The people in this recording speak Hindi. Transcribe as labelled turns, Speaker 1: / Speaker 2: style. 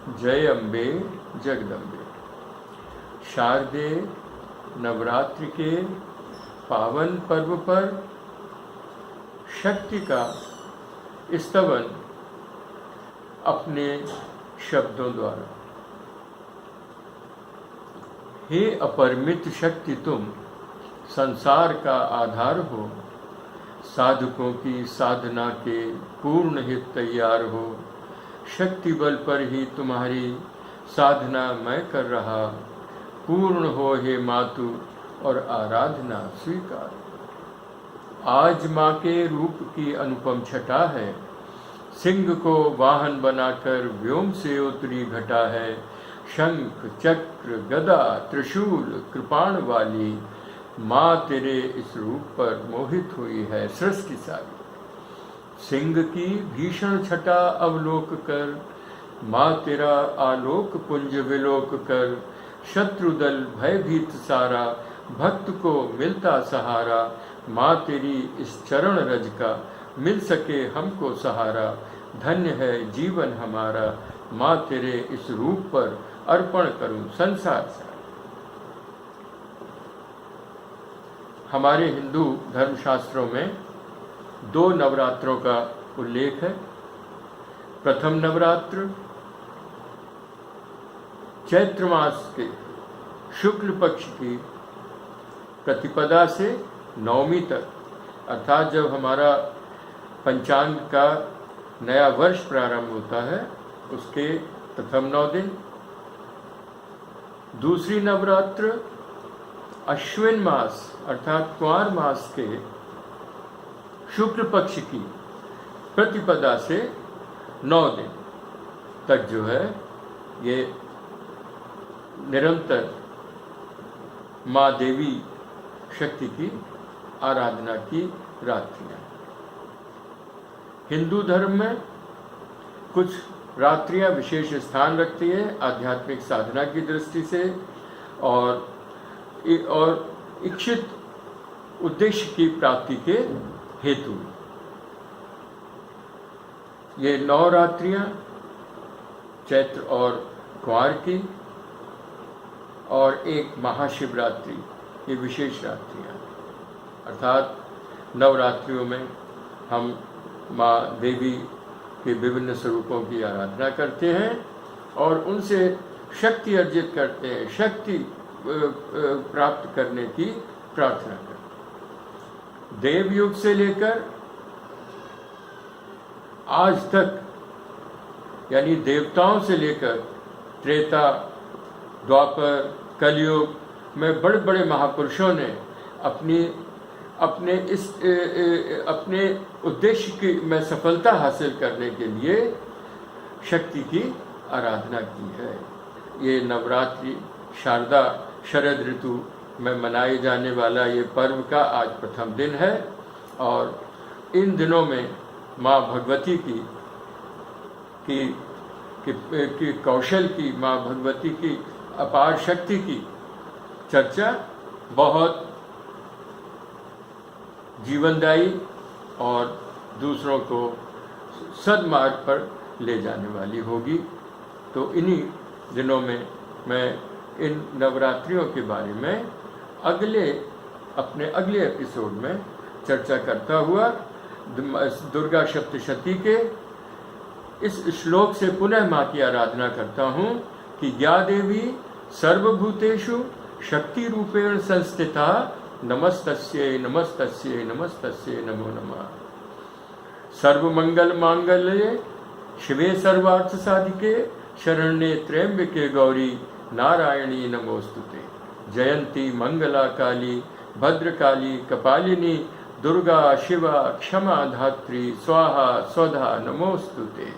Speaker 1: जय अम्बे जगदम्बे। शारदीय नवरात्रि के पावन पर्व पर शक्ति का स्तवन अपने शब्दों द्वारा। हे अपरिमित शक्ति, तुम संसार का आधार हो, साधकों की साधना के पूर्ण हित तैयार हो। शक्ति बल पर ही तुम्हारी साधना मैं कर रहा, पूर्ण हो हे मातु और आराधना स्वीकार। आज माँ के रूप की अनुपम छटा है, सिंह को वाहन बनाकर व्योम से उतरी घटा है। शंख चक्र गदा त्रिशूल कृपाण वाली माँ तेरे इस रूप पर मोहित हुई है सृष्टि सारी। सिंह की भीषण छटा अवलोक कर, माँ तेरा आलोक पुंज विलोक कर। शत्रुदल भयभीत सारा, भक्त को मिलता सहारा। माँ तेरी इस चरण रज का, मिल सके हमको सहारा। धन्य है जीवन हमारा, माँ तेरे इस रूप पर अर्पण करूं संसार सारा। हमारे हिंदू धर्मशास्त्रों में 2 नवरात्रों का उल्लेख है। प्रथम नवरात्र चैत्र मास के शुक्ल पक्ष की प्रतिपदा से नवमी तक, अर्थात जब हमारा पंचांग का नया वर्ष प्रारंभ होता है उसके प्रथम 9 दिन। दूसरी नवरात्र अश्विन मास अर्थात कुंवार मास के शुक्ल पक्ष की प्रतिपदा से 9 दिन तक जो है ये निरंतर माँ देवी शक्ति की आराधना की रात्रियां। हिंदू धर्म में कुछ रात्रियां विशेष स्थान रखती है आध्यात्मिक साधना की दृष्टि से और इच्छित उद्देश्य की प्राप्ति के हेतु। ये 9 रात्रियां चैत्र और कुंवार की और एक महाशिवरात्रि, ये विशेष रात्रियां। अर्थात नवरात्रियों में हम माँ देवी के विभिन्न स्वरूपों की आराधना करते हैं और उनसे शक्ति अर्जित करते हैं, शक्ति प्राप्त करने की प्रार्थना करते हैं। देव युग से लेकर आज तक, यानी देवताओं से लेकर त्रेता द्वापर कलयुग में बड़े बड़े महापुरुषों ने अपने उद्देश्य की में सफलता हासिल करने के लिए शक्ति की आराधना की है। ये नवरात्रि शारदा शरद ऋतु में मनाए जाने वाला ये पर्व का आज प्रथम दिन है और इन दिनों में माँ भगवती की कौशल की, माँ भगवती की अपार शक्ति की चर्चा बहुत जीवनदायी और दूसरों को सद्मार्ग पर ले जाने वाली होगी। तो इन्हीं दिनों में मैं इन नवरात्रियों के बारे में अपने अगले एपिसोड में चर्चा करता हुआ दुर्गा सप्तशती के इस श्लोक से पुनः माँ की आराधना करता हूँ कि या देवी सर्वभूतेषु शक्ति रूपेण संस्थिता, नमस्तस्यै नमस्तस्यै नमस्तस्यै नमो नमः। सर्वमंगल मांगल्ये शिवे सर्वार्थ साधिके, शरण्ये त्र्यंबके गौरी नारायणी नमोस्तुते। जयंती मंगला काली भद्रकाली कपालिनी, दुर्गा शिवा क्षमा धात्री स्वाहा स्वधा नमोस्तुते।